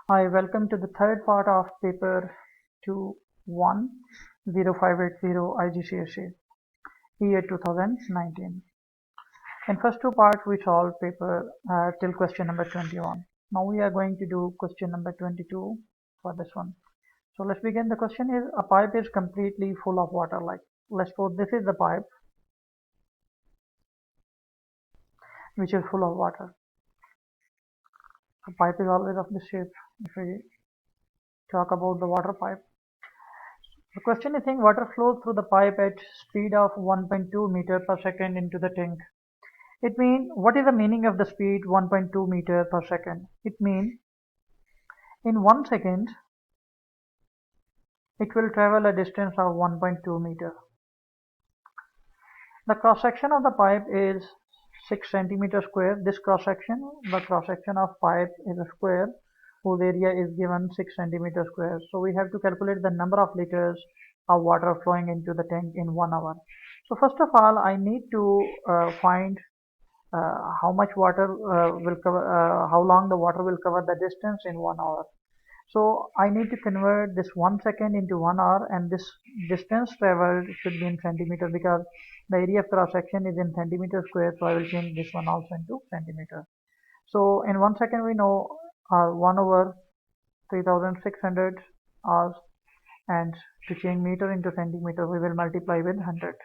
Hi, welcome to the third part of paper 2-1-0580 IGCSE year 2019. In first two parts we solved paper till question number 21. Now we are going to do question number 22 for this one. So let's begin. The question is, a pipe is completely full of water. Like, let's suppose this is the pipe which is full of water. The pipe is always of this shape if we talk about the water pipe. The question is saying water flows through the pipe at speed of 1.2 meter per second into the tank. It means, what is the meaning of the speed 1.2 meter per second? It means in 1 second it will travel a distance of 1.2 meter. The cross section of the pipe is 6 centimeter square. This cross section, the cross section of pipe is a square whose area is given 6 centimeter square. So we have to calculate the number of liters of water flowing into the tank in 1 hour. So first of all, I need to find how much water will cover, how long the water will cover the distance in 1 hour. So I need to convert this 1 second into 1 hour, and this distance traveled should be in centimeter because the area of cross section is in centimeter square. So I will change this one also into centimeter. So in 1 second we know 1 over 3600 hours, and to change meter into centimeter we will multiply with 100.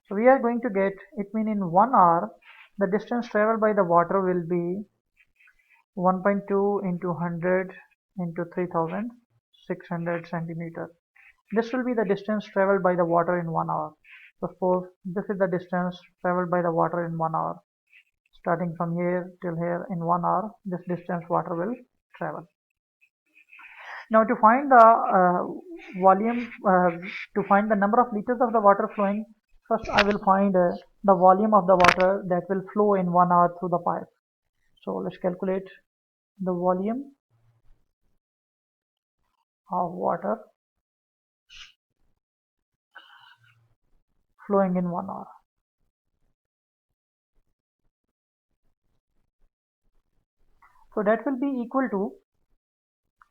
So we are going to get, it means in 1 hour the distance traveled by the water will be 1.2 into 100 into 3600 centimeter. This will be the distance traveled by the water in 1 hour. Suppose this is the distance traveled by the water in 1 hour. Starting from here till here, in 1 hour this distance water will travel. Now to find the volume, to find the number of liters of the water flowing, first I will find the volume of the water that will flow in 1 hour through the pipe. So let's calculate the volume of water flowing in 1 hour. So that will be equal to,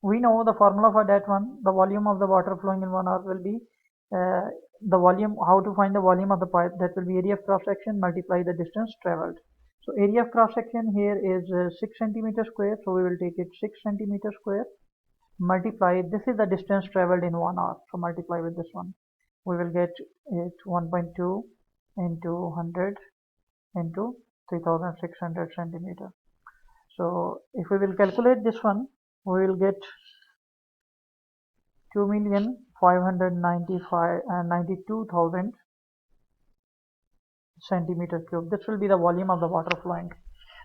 we know the formula for that one, the volume of the water flowing in 1 hour will be the volume, how to find the volume of the pipe, that will be area of cross section multiply the distance traveled. So area of cross section here is 6 centimeter square, so we will take it 6 centimeter square multiply, this is the distance traveled in 1 hour, so multiply with this one. We will get it 1.2 into 100 into 3600 centimeter. So if we will calculate this one, we will get 2,592,000 centimeter cube. This will be the volume of the water flowing.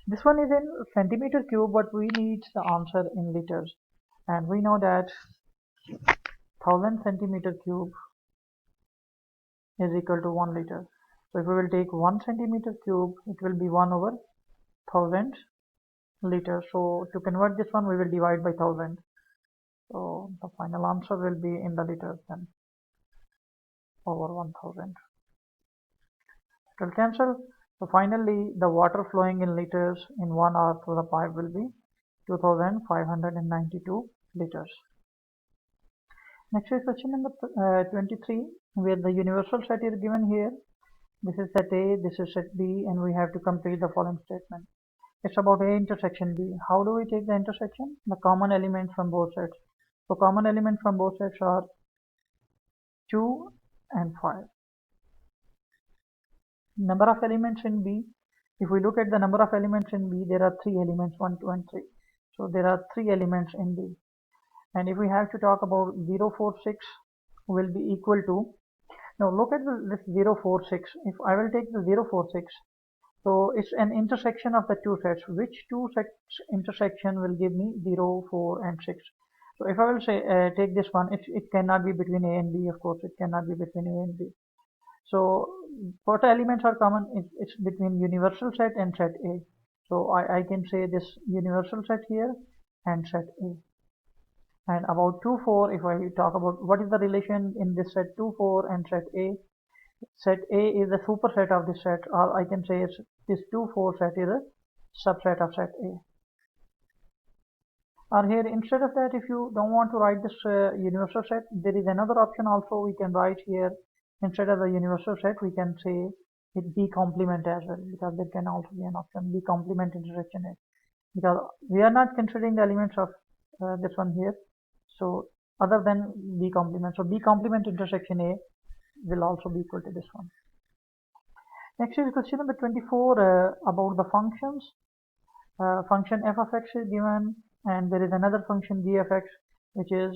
This one is in centimeter cube, but we need the answer in liters, and we know that 1000 centimeter cube is equal to 1 liter. So if we will take 1 centimeter cube, it will be 1 over 1000 liters. So to convert this one, we will divide by 1000. So the final answer will be in the liters then, over 1000. It will cancel. So finally, the water flowing in liters in 1 hour through the pipe will be 2592 liters. Next is question number 23, where the universal set is given here. This is set A, this is set B, and we have to complete the following statement. It's about A intersection B. How do we take the intersection? The common elements from both sets. So common elements from both sets are 2 and 5. Number of elements in B. If we look at the number of elements in B, there are 3 elements, 1, 2, and 3. So there are 3 elements in B. And if we have to talk about 0, 4, 6 will be equal to, now look at this 0, 4, 6. If I will take the 0, 4, 6, so it's an intersection of the two sets. Which two sets intersection will give me 0, 4, and 6? So if I will say take this one, it cannot be between A and B, of course, it cannot be between A and B. So what elements are common? It's between universal set and set A. So I can say this universal set here and set A. And about 2, 4, if I talk about what is the relation in this set 2, 4 and set A. Set A is the superset of this set, or I can say this 2, 4 set is a subset of set A. Or here, instead of that, if you don't want to write this universal set, there is another option also. We can write here, instead of the universal set, we can say it B complement as well, because there can also be an option B complement intersection A, because we are not considering the elements of this one here, so other than B complement. So B complement intersection A will also be equal to this one. Next is question number 24 about the functions. Function f of x is given, and there is another function g of x which is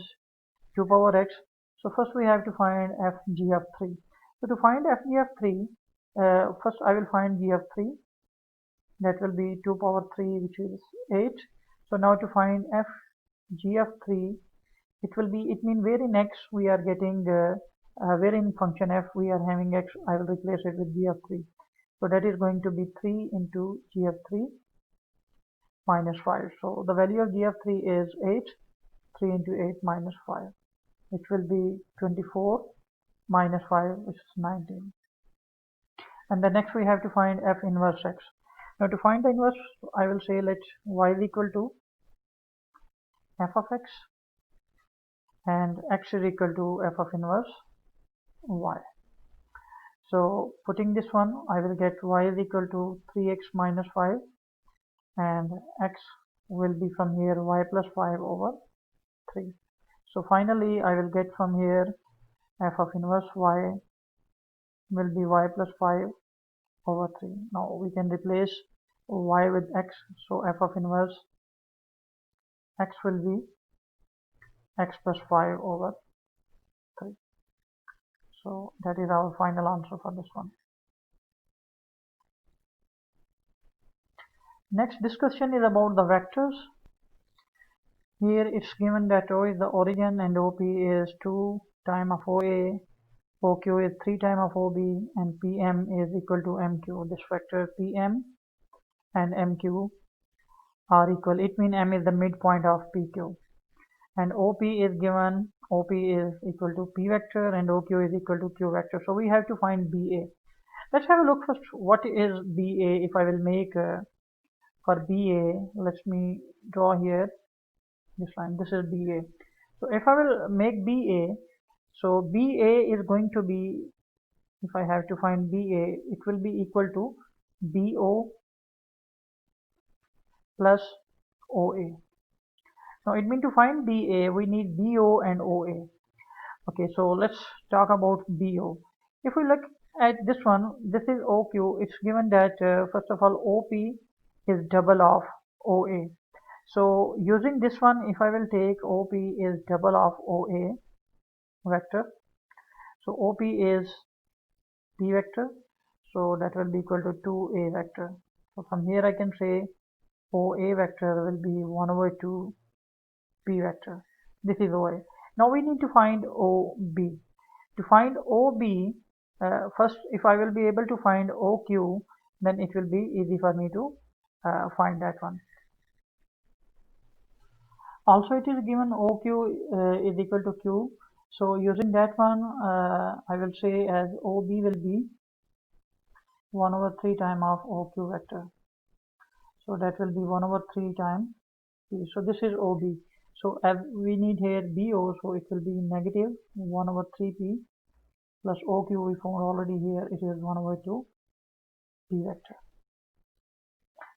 2 power x. So first we have to find f g of 3. So to find f g of 3, first I will find g of 3, that will be 2 power 3, which is 8. So now to find f g of 3, it means where in x we are getting where in function f we are having x, I will replace it with g of 3. So that is going to be 3 into g of 3 minus 5. So the value of g of 3 is 8. 3 into 8 minus 5, which will be 24 minus 5, which is 19. And then next we have to find f inverse x. Now to find the inverse, I will say let y is equal to f of x and x is equal to f of inverse y. So putting this one, I will get y is equal to 3x minus 5, and x will be from here y plus 5 over 3. So finally I will get from here f of inverse y will be y plus 5 over 3. Now we can replace y with x, so f of inverse x will be x plus 5 over 3. So that is our final answer for this one. Next discussion is about the vectors. Here it's given that O is the origin and OP is 2 times of OA, OQ is 3 times of OB, and PM is equal to MQ. This vector PM and MQ are equal. It means M is the midpoint of PQ. And OP is given, OP is equal to P vector and OQ is equal to Q vector. So we have to find BA. Let's have a look first. What is BA? If I will make for BA, let me draw here this line. This is BA. So if I will make BA, so BA is going to be, if I have to find BA, it will be equal to BO plus OA. Now it means to find BA, we need BO and OA. Okay, so let's talk about BO. If we look at this one, this is OQ. It's given that first of all OP is double of OA. So using this one, if I will take OP is double of OA vector. So OP is P vector. So that will be equal to 2A vector. So from here I can say OA vector will be 1 over 2 P vector. This is OA. Now we need to find OB. To find OB, first if I will be able to find OQ, then it will be easy for me to find that one. Also it is given OQ is equal to Q. So using that one, I will say as OB will be 1 over 3 times of OQ vector. So that will be 1 over 3 times P. So this is OB. So as we need here BO, so it will be negative 1 over 3P plus OQ we found already here, it is 1 over 2 P vector.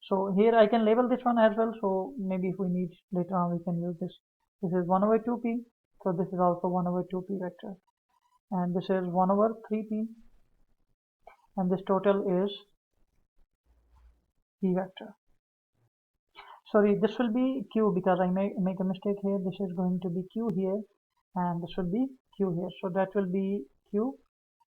So here I can label this one as well, so maybe if we need later on we can use this. This is 1 over 2P, so this is also 1 over 2P vector. And this is 1 over 3P, and this total is P vector. Sorry, this will be Q because I make a mistake here. This is going to be Q here, and this will be Q here. So that will be Q,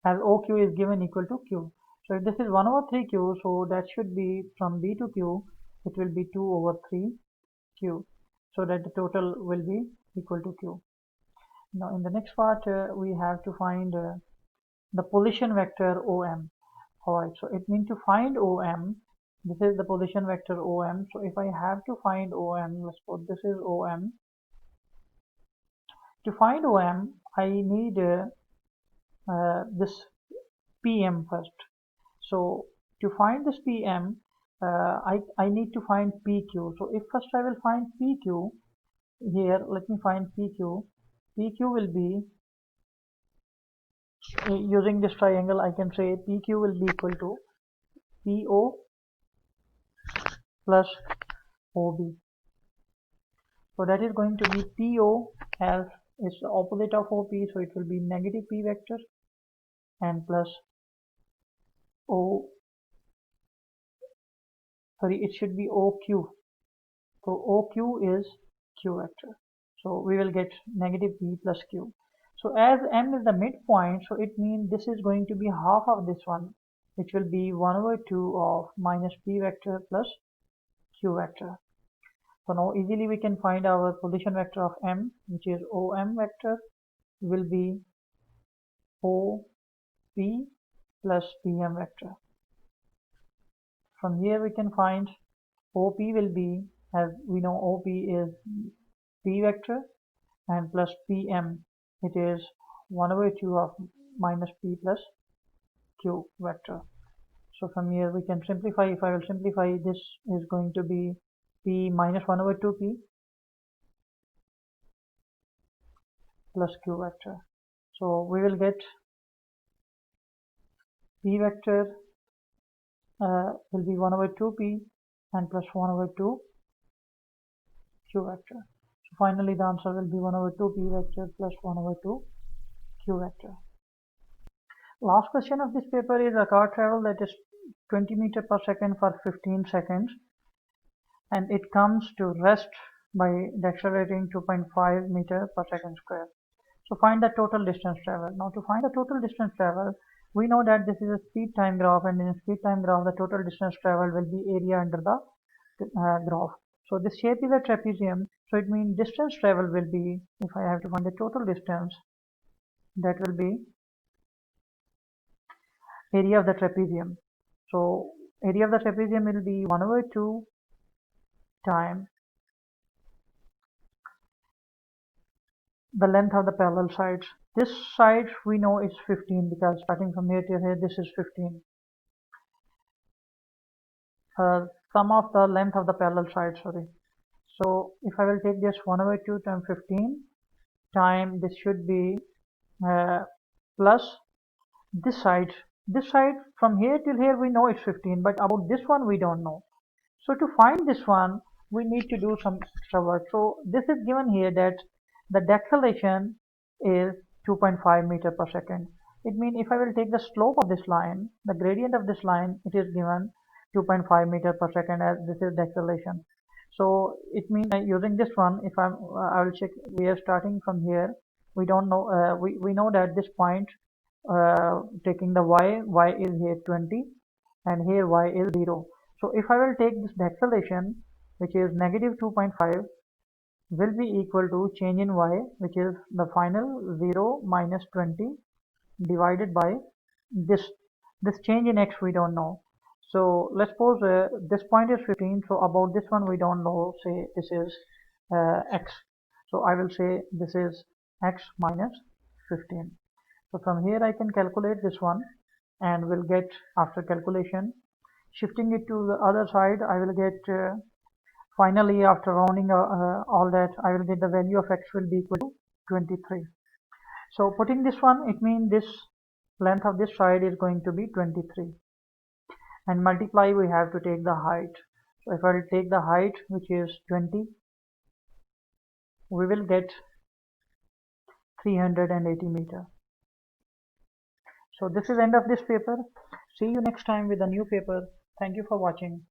as OQ is given equal to Q. So if this is 1 over 3Q, so that should be from B to Q, it will be 2 over 3Q. So that the total will be equal to Q. Now in the next part, we have to find the position vector OM. Alright, so it means to find OM, this is the position vector OM. So if I have to find OM, let's put this is OM. To find OM, I need this PM first. So to find this PM, I need to find PQ. So if first I will find PQ, here let me find PQ. PQ will be, using this triangle I can say PQ will be equal to PO plus OB. So that is going to be PO as is the opposite of OP, so it will be negative P vector and plus O, sorry, it should be OQ. So OQ is Q vector. So we will get negative P plus Q. So as M is the midpoint, so it means this is going to be half of this one, which will be 1 over 2 of minus P vector plus Q vector. So now easily we can find our position vector of M, which is OM vector will be OP plus PM vector. From here we can find OP will be, as we know OP is P vector and plus PM, it is 1 over 2 of minus P plus Q vector. So from here we can simplify. If I will simplify, this is going to be P minus 1 over 2P plus Q vector. So we will get P vector will be 1 over 2P and plus 1 over 2 Q vector. So finally the answer will be 1 over 2P vector plus 1 over 2 Q vector. Last question of this paper is a car travel that is 20 meter per second for 15 seconds and it comes to rest by accelerating 2.5 meter per second square. So find the total distance traveled. Now to find the total distance traveled, we know that this is a speed time graph, and in a speed time graph the total distance traveled will be area under the graph. So this shape is a trapezium, so it means distance traveled will be, if I have to find the total distance, that will be area of the trapezium. So area of the trapezium will be 1 over 2 times the length of the parallel sides. This side we know is 15 because starting from here to here this is 15. Sum of the length of the parallel sides, sorry. So if I will take this 1 over 2 times 15 time, this should be plus this side. This side from here till here we know it's 15, but about this one we don't know. So to find this one we need to do some extra work. So this is given here that the deceleration is 2.5 meter per second. It means if I will take the slope of this line, the gradient of this line, it is given 2.5 meter per second as this is deceleration. So it means using this one, if I will check, we are starting from here. We don't know, we know that this point, taking the y is here 20 and here y is 0. So if I will take this deceleration, which is negative 2.5, will be equal to change in y, which is the final 0 minus 20 divided by this change in x we don't know. So let's suppose this point is 15, so about this one we don't know, say this is x. So I will say this is x minus 15. So from here I can calculate this one and will get, after calculation, shifting it to the other side, I will get finally after rounding all that, I will get the value of x will be equal to 23. So putting this one, it means this length of this side is going to be 23 and multiply, we have to take the height. So if I will take the height, which is 20, we will get 380 meter. So this is end of this paper. See you next time with a new paper. Thank you for watching.